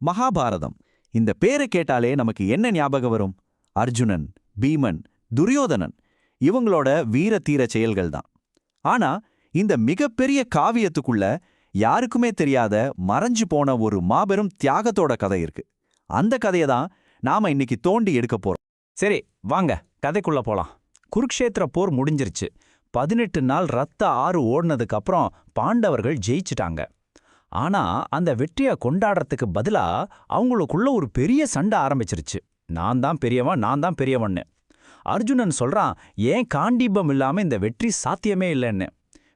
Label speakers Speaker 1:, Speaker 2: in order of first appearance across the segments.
Speaker 1: மகாபாரதம். இந்த பேரை கேட்டாலே நமக்கு என்ன ஞாபகம் வரும்? அர்ஜுனன், பீமன், துரியோதனன் இவங்களோட வீர தீர செயல்கள் தான். ஆனா இந்த மிகப்பெரிய காவியத்துக்குள்ள யாருக்குமே தெரியாத மறைஞ்சு போன ஒரு மாபெரும் தியாகத்தோட கதை இருக்கு. அந்த கதையை தான் நாம இன்னைக்கு தோண்டி எடுக்க போறோம்.
Speaker 2: சரி, வாங்க கதைக்குள்ள போலாம். குருக்ஷேத்திர போர் முடிஞ்சிருச்சு. 18 நாள் ரத்த ஆறு ஓடுனதுக்கு அப்புறம் பாண்டவர்கள் ஜெயிச்சிட்டாங்க. ஆனா அந்த வெற்றியை கொண்டாடுறதுக்கு பதிலா அவங்களுக்குள்ள ஒரு பெரிய சண்டை ஆரம்பிச்சிருச்சு. நான் தான் பெரியவன், நான் தான் பெரியவன்னு. அர்ஜுனன் சொல்றான், ஏன் காண்டீபம் இல்லாம இந்த வெற்றி சாத்தியமே இல்லைன்னு.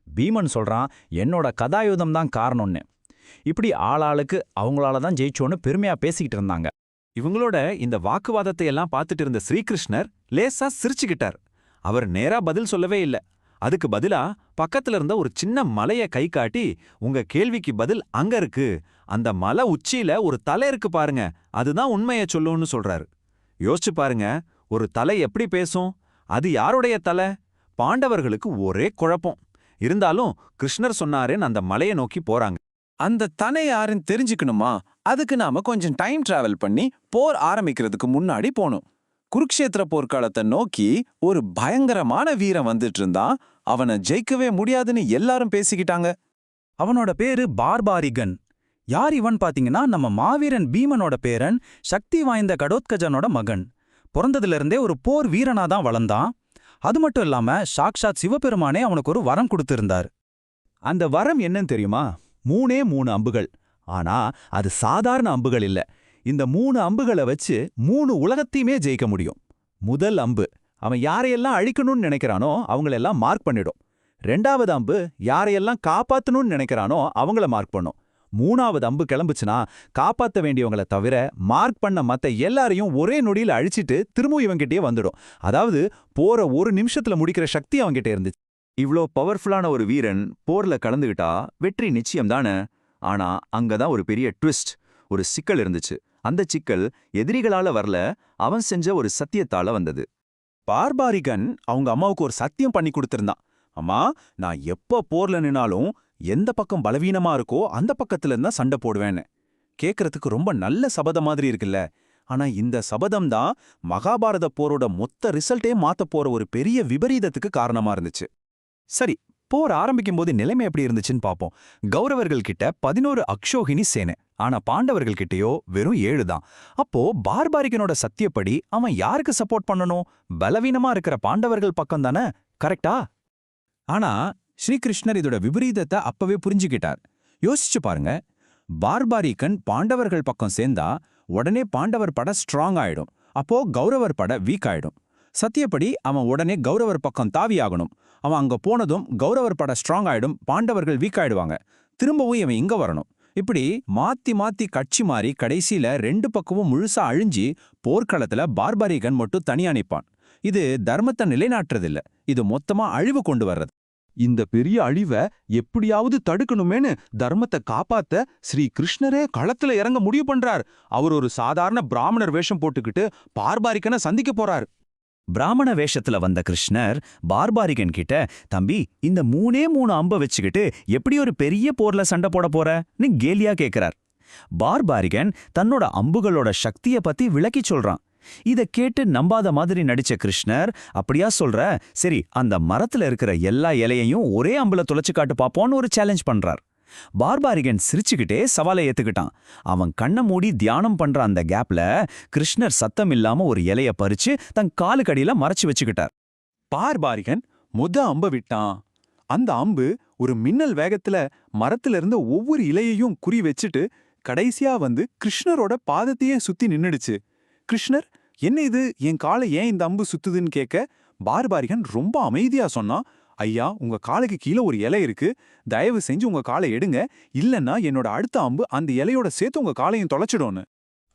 Speaker 2: பீமன் சொல்றான், என்னோட கதாயுதம் தான் காரணம்னு. இப்படி ஆளாளுக்கு அவங்களால தான் ஜெயிச்சோன்னு பெருமையா பேசிக்கிட்டு இருந்தாங்க.
Speaker 1: இவங்களோட இந்த வாக்குவாதத்தை எல்லாம் பார்த்துட்டு இருந்த ஸ்ரீகிருஷ்ணர் லேசா சிரிச்சுக்கிட்டார். அவர் நேரா பதில் சொல்லவே இல்ல. அதுக்கு பதிலா பக்கத்துல இருந்த ஒரு சின்ன மலைய கை காட்டி, உங்க கேள்விக்கு பதில் அங்க இருக்கு, அந்த மலை உச்சியில ஒரு தலை இருக்கு பாருங்க, அதுதான் உண்மையை சொல்லுன்னு சொல்றாரு. யோசிச்சு பாருங்க, ஒரு தலை எப்படி பேசும்? அது யாருடைய தலை? பாண்டவர்களுக்கு ஒரே குழப்பம். இருந்தாலும் கிருஷ்ணர் சொன்னாரேன்னு அந்த மலையை நோக்கி போறாங்க.
Speaker 3: அந்த தலை யாருன்னு தெரிஞ்சுக்கணுமா? அதுக்கு நாம கொஞ்சம் டைம் டிராவல் பண்ணி போர் ஆரம்பிக்கிறதுக்கு முன்னாடி போகணும். குருக்ஷேத்திர போர்க்காலத்தை நோக்கி ஒரு பயங்கரமான வீரன் வந்துட்டு இருந்தான். அவனை ஜெயிக்கவே முடியாதுன்னு எல்லாரும் பேசிக்கிட்டாங்க.
Speaker 2: அவனோட பேரு பார்பாரிகன். யார் இவன் பாத்தீங்கன்னா, நம்ம மாவீரன் பீமனோட பேரன், சக்தி வாய்ந்த கடோத்கஜனோட மகன். பிறந்ததிலிருந்தே ஒரு போர் வீரனாதான் வளர்ந்தான். அது மட்டும் இல்லாம சாக்ஷாத் சிவபெருமானே அவனுக்கு ஒரு வரம் கொடுத்திருந்தார்.
Speaker 1: அந்த வரம் என்னன்னு தெரியுமா? 3 அம்புகள். ஆனா அது சாதாரண அம்புகள் இல்ல. இந்த 3 அம்புகளை வச்சு 3 உலகத்தையுமே ஜெயிக்க முடியும். முதல் அம்பு அவன் யாரையெல்லாம் அழிக்கணும்னு நினைக்கிறானோ அவங்களெல்லாம் மார்க் பண்ணிடும். 2வது அம்பு யாரையெல்லாம் காப்பாத்தணும்னு நினைக்கிறானோ அவங்கள மார்க் பண்ணும். 3வது அம்பு கிளம்புச்சுன்னா காப்பாத்த வேண்டியவங்களை தவிர மார்க் பண்ண மத்த எல்லாரையும் ஒரே நொடியில் அழிச்சிட்டு திரும்பவும் இவங்கிட்டே வந்துடும். அதாவது போற ஒரு நிமிஷத்துல முடிக்கிற சக்தி அவங்கிட்ட இருந்துச்சு. இவ்ளோ பவர்ஃபுல்லான ஒரு வீரன் போர்ல கலந்துகிட்டா வெற்றி நிச்சயம் தானே. ஆனா அங்கதான் ஒரு பெரிய ட்விஸ்ட், ஒரு சிக்கல் இருந்துச்சு. அந்த சிக்கல் எதிரிகளால வரல, அவன் செஞ்ச ஒரு சத்தியத்தால வந்தது.
Speaker 3: பார்பாரிகன் அவங்க அம்மாவுக்கு ஒரு சத்தியம் பண்ணி கொடுத்திருந்தான். அம்மா, நான் எப்ப போர்ல நின்னாலும் எந்த பக்கம் பலவீனமா இருக்கோ அந்த பக்கத்துல இருந்தா சண்டை போடுவேன்னு. கேட்கறதுக்கு ரொம்ப நல்ல சபதம் மாதிரி இருக்குல்ல. ஆனா இந்த சபதம் தான் மகாபாரத போரோட மொத்த ரிசல்ட்டே மாத்த போற ஒரு பெரிய விபரீதத்துக்கு காரணமா இருந்துச்சு.
Speaker 2: சரி, போர் ஆரம்பிக்கும் போது நிலைமை எப்படி இருந்துச்சுன்னு பாப்போம். கௌரவர்கள் கிட்ட 11 அக்ஷோகினி சேனை, ஆனா பாண்டவர்கள் கிட்டயோ வெறும் 7 தான். அப்போ பார்பாரிகனோட சத்தியப்படி அவன் யாருக்கு சப்போர்ட் பண்ணணும்? பலவீனமா இருக்கிற பாண்டவர்கள் பக்கம் தானே, கரெக்டா? ஆனா ஸ்ரீகிருஷ்ணர் இதோட விபரீதத்தை அப்பவே புரிஞ்சுக்கிட்டார். யோசிச்சு பாருங்க, பார்பாரிகன் பாண்டவர்கள் பக்கம் சேர்ந்தா உடனே பாண்டவர் பட ஸ்ட்ராங் ஆயிடும். அப்போ கௌரவர் பட வீக் ஆயிடும். சத்தியப்படி அவன் உடனே கௌரவர் பக்கம் தாவியாகணும். அவன் அங்க போனதும் கௌரவர் பட ஸ்ட்ராங் ஆயிடும், பாண்டவர்கள் வீக் ஆயிடுவாங்க. திரும்பவும் இவன் இங்க வரணும். இப்படி மாத்தி மாத்தி கட்சி மாறி கடைசியில 2 பக்கமும் முழுசா அழிஞ்சி போர்க்களத்துல பார்பாரிகன் மட்டும் தனியா நிப்பான். இது தர்மத்தை நிலைநாட்டுறதில்ல, இது மொத்தமா அழிவு கொண்டு வர்றது.
Speaker 3: இந்த பெரிய அழிவை எப்படியாவது தடுக்கணுமேனு தர்மத்தை காப்பாத்த ஸ்ரீ கிருஷ்ணரே களத்துல இறங்க முடிவு பண்றார். அவர் ஒரு சாதாரண பிராமணர் வேஷம் போட்டுக்கிட்டு பார்பாரிகனை சந்திக்க போறார்.
Speaker 2: பிராமண வேஷத்துல வந்த கிருஷ்ணர் பார்பாரிகன் கிட்ட, தம்பி, இந்த 3 அம்ப வச்சுக்கிட்டு எப்படி ஒரு பெரிய போர்ல சண்டை போட போறன்னு கேலியா கேக்குறார். பார்பாரிகன் தன்னோட அம்புகளோட சக்திய பத்தி விளக்கி சொல்றான். இத கேட்டு நம்பாத மாதிரி நடிச்ச கிருஷ்ணர், அப்படியா சொல்ற? சரி, அந்த மரத்துல இருக்கிற எல்லா இலையையும் ஒரே அம்புல துளைச்சு காட்டு பாப்போன்னு ஒரு சேலஞ்ச் பண்றார். பார்பாரிகன் சிரிச்சுக்கிட்டே சவாலை ஏத்துக்கிட்டான். அவன் கண்ணை மூடி தியானம் பண்ற அந்த கேப்ல கிருஷ்ணர் சத்தம் இல்லாம ஒரு இலைய பறிச்சு தன் காலுக்கடியில மறைச்சு வச்சுக்கிட்டார்.
Speaker 3: பார்பாரிகன் அம்ப விட்டான். அந்த அம்பு ஒரு மின்னல் வேகத்துல மரத்துல இருந்த ஒவ்வொரு இலையையும் குறி வச்சுட்டு கடைசியா வந்து கிருஷ்ணரோட பாதத்தையே சுத்தி நின்னுடுச்சு. கிருஷ்ணர், என்ன இது, என் காலை ஏன் இந்த அம்பு சுத்துதுன்னு கேட்க பார்பாரிகன் ரொம்ப அமைதியா சொன்னான், ஐயா, உங்க காலுக்கு கீழே ஒரு இலை இருக்கு, தயவு செஞ்சு உங்க காலை எடுங்க, இல்லன்னா என்னோட அடுத்த அம்பு அந்த இலையோட சேர்த்து உங்க காலையும் தொலைச்சிடும்னு.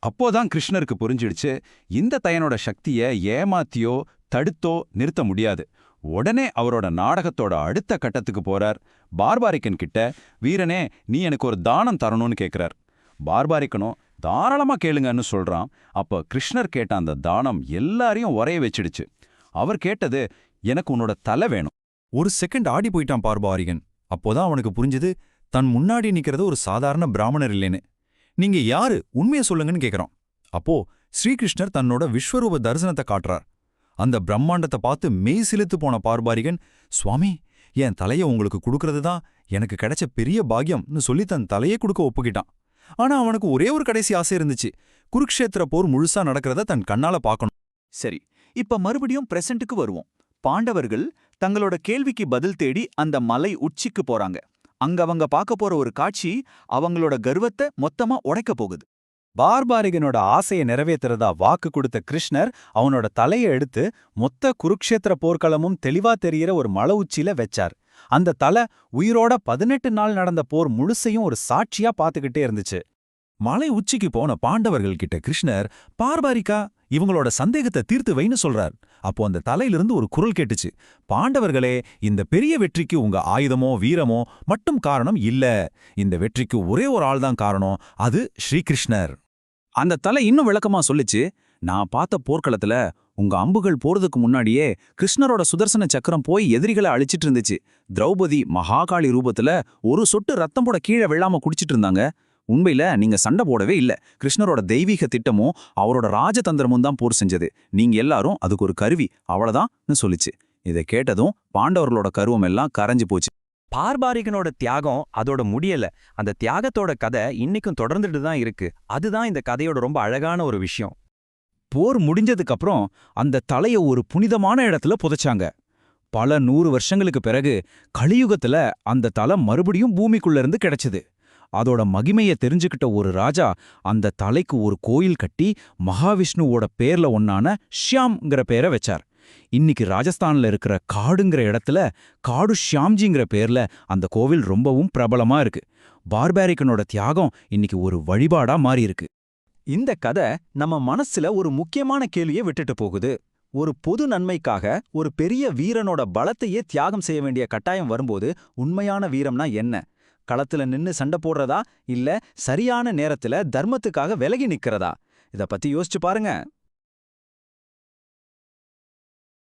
Speaker 1: அப்போதான் கிருஷ்ணருக்கு புரிஞ்சிடுச்சு, இந்த தையனோட சக்தியை ஏமாத்தியோ தடுத்தோ நிறுத்த முடியாது. உடனே அவரோட நாடகத்தோட அடுத்த கட்டத்துக்கு போறார். பார்பாரிகன் கிட்ட, வீரனே, நீ எனக்கு ஒரு தானம் தரணும்னு கேட்கிறார். பார்பாரிகனும் தாராளமா கேளுங்கன்னு சொல்றான். அப்ப கிருஷ்ணர் கேட்ட அந்த தானம் எல்லாரையும் உரைய வச்சிடுச்சு. அவர் கேட்டது, எனக்கு உன்னோட தலை வேணும்.
Speaker 4: ஒரு செகண்ட் ஆடி போயிட்டான் பார்பாரிகன். அப்போதான் அவனுக்கு புரிஞ்சது, தன் முன்னாடி நிக்கிறது ஒரு சாதாரண பிராமணர் இல்லைன்னு. நீங்க யாரு உண்மையை சொல்லுங்கன்னு கேக்குறோம். அப்போ ஸ்ரீகிருஷ்ணர் தன்னோட விஸ்வரூப தரிசனத்தை காட்டுறார். அந்த பிரம்மாண்டத்தை பார்த்து மெய் சிலித்து போன பார்பாரிகன், சுவாமி, என் தலைய உங்களுக்கு கொடுக்கறது தான் எனக்கு கிடைச்ச பெரிய பாக்கியம்னு சொல்லி தன் தலையே கொடுக்க ஒப்புக்கிட்டான். ஆனா அவனுக்கு ஒரே ஒரு கடைசி ஆசை இருந்துச்சு. குருக்ஷேத்திர போர் முழுசா நடக்கிறத தன் கண்ணால பார்க்கணும்.
Speaker 2: சரி, இப்ப மறுபடியும் பிரசன்ட்டுக்கு வருவோம். பாண்டவர்கள் தங்களோட கேள்விக்கு பதில் தேடி அந்த மலை உச்சிக்கு போறாங்க. அங்க அவங்க பார்க்க போற ஒரு காட்சி அவங்களோட கர்வத்தை மொத்தமா உடைக்க போகுது. பார்பாரிகனோட ஆசையை நிறைவேத்துறதா வாக்கு கொடுத்த கிருஷ்ணர் அவனோட தலையை எடுத்து மொத்த குருக்ஷேத்திர போர்க்களமும் தெளிவா தெரியிற ஒரு மலை உச்சியில வச்சார். அந்த தலை உயிரோட 18 நாள் நடந்த போர் முழுசையும் ஒரு சாட்சியா பார்த்துக்கிட்டே இருந்துச்சு.
Speaker 4: மலை உச்சிக்கு போன பாண்டவர்கள் கிட்ட கிருஷ்ணர், பார்பாரிகா, இவங்களோட சந்தேகத்தை தீர்த்து வைன்னு சொல்றார். அப்போ அந்த தலையிலிருந்து ஒரு குரல் கேட்டுச்சு, பாண்டவர்களே, இந்த பெரிய வெற்றிக்கு உங்க ஆயுதமோ வீரமோ மட்டும் காரணம் இல்ல. இந்த வெற்றிக்கு ஒரே ஒரு ஆள் தான் காரணம், அது ஸ்ரீகிருஷ்ணர்.
Speaker 2: அந்த தலை இன்னும் விளக்கமா சொல்லிச்சு, நான் பார்த்த போர்க்களத்துல உங்க அம்புகள் போறதுக்கு முன்னாடியே கிருஷ்ணரோட சுதர்சன சக்கரம் போய் எதிரிகளை அழிச்சிட்டு இருந்துச்சு. திரௌபதி மகாகாளி ரூபத்துல ஒரு சொட்டு ரத்தம் போட கீழே விழாம குடிச்சிட்டு இருந்தாங்க. உண்மையில நீங்க சண்டை போடவே இல்ல. கிருஷ்ணரோட தெய்வீக திட்டமும் அவரோட ராஜதந்திரமும் தான் போர் செஞ்சது. நீங்க எல்லாரும் அதுக்கு ஒரு கருவி, அவ்வளவுதான்னு சொல்லிச்சு. இதை கேட்டதும் பாண்டவர்களோட கருவம் எல்லாம் கரைஞ்சு போச்சு.
Speaker 5: பார்பாரிகனோட தியாகம் அதோட முடியல. அந்த தியாகத்தோட கதை இன்னைக்கும் தொடர்ந்துட்டு தான் இருக்கு. அதுதான் இந்த கதையோட ரொம்ப அழகான ஒரு விஷயம்.
Speaker 1: போர் முடிஞ்சதுக்கு அப்புறம் அந்த தலைய ஒரு புனிதமான இடத்துல புதைச்சாங்க. பல 100 வருஷங்களுக்கு பிறகு கலியுகத்துல அந்த தலை மறுபடியும் பூமிக்குள்ள இருந்து கிடைச்சது. அதோட மகிமைய தெரிஞ்சுக்கிட்ட ஒரு ராஜா அந்த தலைக்கு ஒரு கோயில் கட்டி மகாவிஷ்ணுவோட பேர்ல ஒன்னான ஷ்யாம்ங்கிற பேரை வச்சார். இன்னைக்கு ராஜஸ்தான்ல இருக்கிற காடுங்கிற இடத்துல காடு ஷ்யாம்ஜிங்கிற பேர்ல அந்த கோவில் ரொம்பவும் பிரபலமா இருக்கு. பார்பாரிகனோட தியாகம் இன்னைக்கு ஒரு வழிபாடா மாறி இருக்கு.
Speaker 2: இந்த கதை நம்ம மனசுல ஒரு முக்கியமான கேள்வியை விட்டுட்டு போகுது. ஒரு பொது நன்மைக்காக ஒரு பெரிய வீரனோட பலத்தையே தியாகம் செய்ய வேண்டிய கட்டாயம் வரும்போது உண்மையான வீரம்னா என்ன? களத்துல நின்னு சண்டை போடுறதா, இல்ல சரியான நேரத்துல தர்மத்துக்காக விலகி நிக்கிறதா? இத பத்தி யோசிச்சு பாருங்க.